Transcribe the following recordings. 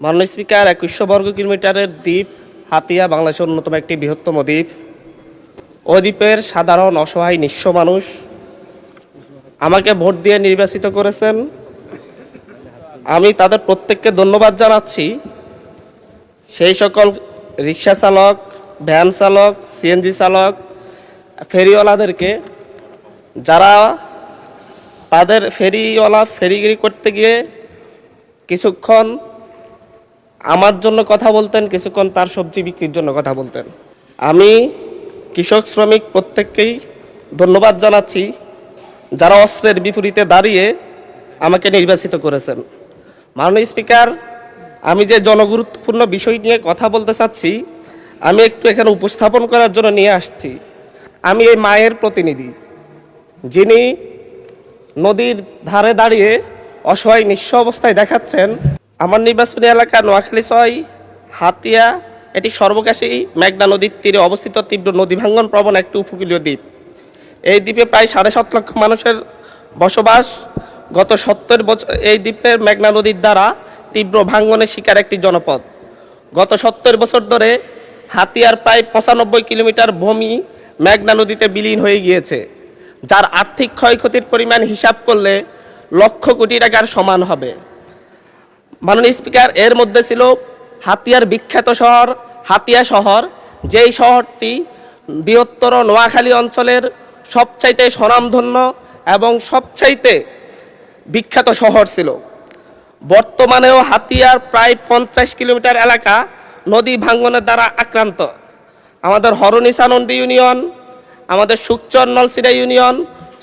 মাননীয় স্পিকার, 2100 বর্গ কিলোমিটারের দ্বীপ হাতিয়া বাংলাদেশের অন্যতম একটি বৃহত্তম দ্বীপ। ওই দ্বীপের সাধারণ অসহায় নিঃস্ব মানুষ আমাকে ভোট দিয়ে নির্বাচিত করেছেন। আমি তাদের প্রত্যেককে ধন্যবাদ জানাচ্ছি। সেই সকল রিক্সা চালক, ভ্যান চালক, সিএনজি চালক, ফেরিওয়ালাদেরকে, যারা তাদের ফেরিগিরি করতে গিয়ে কিছুক্ষণ আমার জন্য কথা বলতেন, কিছুক্ষণ তার সবজি বিক্রির জন্য কথা বলতেন। আমি কৃষক শ্রমিক প্রত্যেককেই ধন্যবাদ জানাচ্ছি, যারা অস্ত্রের বিপরীতে দাঁড়িয়ে আমাকে নির্বাচিত করেছেন। মাননীয় স্পিকার, আমি যে জনগুরুত্বপূর্ণ বিষয় নিয়ে কথা বলতে চাচ্ছি, আমি একটু এখানে উপস্থাপন করার জন্য নিয়ে আসছি। আমি এই মায়ের প্রতিনিধি, যিনি নদীর ধারে দাঁড়িয়ে অসহায় নিঃস্ব অবস্থায় দেখাচ্ছেন। আমার নির্বাচনী এলাকা নোয়াখালী 6 হাতিয়া, এটি সর্বকাশী মেঘনা নদীর তীরে অবস্থিত তীব্র নদী ভাঙ্গন প্রবণ একটি উপকূলীয় দ্বীপ। এই দ্বীপে প্রায় 7.5 লক্ষ মানুষের বসবাস। গত 70 বছর এই দ্বীপের মেঘনা নদীর দ্বারা তীব্র ভাঙ্গনের শিকার একটি জনপদ। গত 70 বছর ধরে হাতিয়ার প্রায় 95 কিলোমিটার ভূমি মেঘনা নদীতে বিলীন হয়ে গিয়েছে, যার আর্থিক ক্ষয়ক্ষতির পরিমাণ হিসাব করলে লক্ষ কোটি টাকার সমান হবে। মাননীয় স্পিকার, এর মধ্যে ছিল হাতিয়ার বিখ্যাত শহর হাতিয়া শহর, যেই শহরটি বৃহত্তর নোয়াখালী অঞ্চলের সবচাইতে স্বনামধন্য এবং সবচাইতে বিখ্যাত শহর ছিল। বর্তমানেও হাতিয়ার প্রায় 50 কিলোমিটার এলাকা নদী ভাঙ্গনের দ্বারা আক্রান্ত। আমাদের হরনিসানন্দী ইউনিয়ন, আমাদের সুকচর নলসিরা ইউনিয়ন,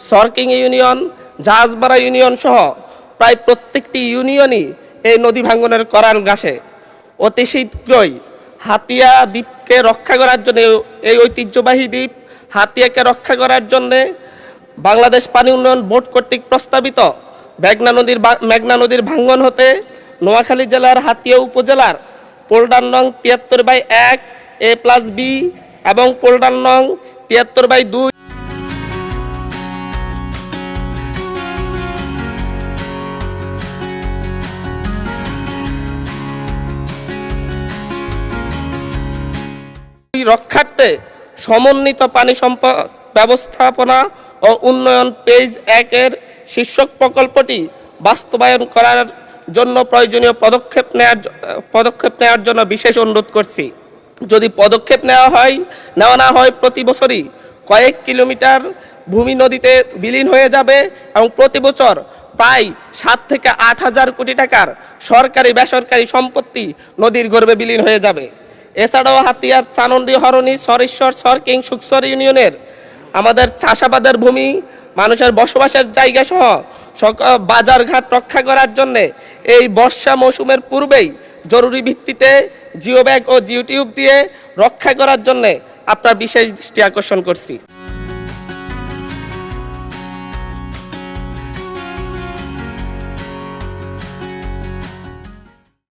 সরকিং ইউনিয়ন, জাহাজবাড়া ইউনিয়ন সহ প্রায় প্রত্যেকটি ইউনিয়নই এই নদী ভাঙ্গনের করাল ঘাসে। অতি শীঘ্রই হাতিয়া দ্বীপকে রক্ষা করার জন্য, এই ঐতিহ্যবাহী দ্বীপ হাতিয়াকে রক্ষা করার জন্যে বাংলাদেশ পানি উন্নয়ন বোর্ড কর্তৃক প্রস্তাবিত মেঘনা নদীর ভাঙ্গন হতে নোয়াখালী জেলার হাতিয়া উপজেলার পোল্ডার নং 73/1 A+B এবং পোল্ডার নং 73/2 রক্ষার্থে সমন্বিত পানি সম্পদ ব্যবস্থাপনা ও উন্নয়ন পেজ 1-এর শীর্ষক প্রকল্পটি বাস্তবায়ন করার জন্য প্রয়োজনীয় পদক্ষেপ নেওয়ার জন্য বিশেষ অনুরোধ করছি। যদি পদক্ষেপ নেওয়া না হয়, প্রতি বছরই কয়েক কিলোমিটার ভূমি নদীতে বিলীন হয়ে যাবে এবং প্রতি বছর প্রায় 7 থেকে 8 হাজার কোটি টাকার সরকারি বেসরকারি সম্পত্তি নদীর গর্ভে বিলীন হয়ে যাবে। এছাড়াও হাতিয়ার চানন্দি, হরণী, সরেশ্বর, সরকিং, সুকচর ইউনিয়নের আমাদের চাষাবাদের ভূমি, মানুষের বসবাসের জায়গা সহ বাজারঘাট রক্ষা করার জন্য এই বর্ষা মৌসুমের পূর্বেই জরুরি ভিত্তিতে জিও ব্যাগ ও জিও টিউব দিয়ে রক্ষা করার জন্য আপনার বিশেষ দৃষ্টি আকর্ষণ করছি।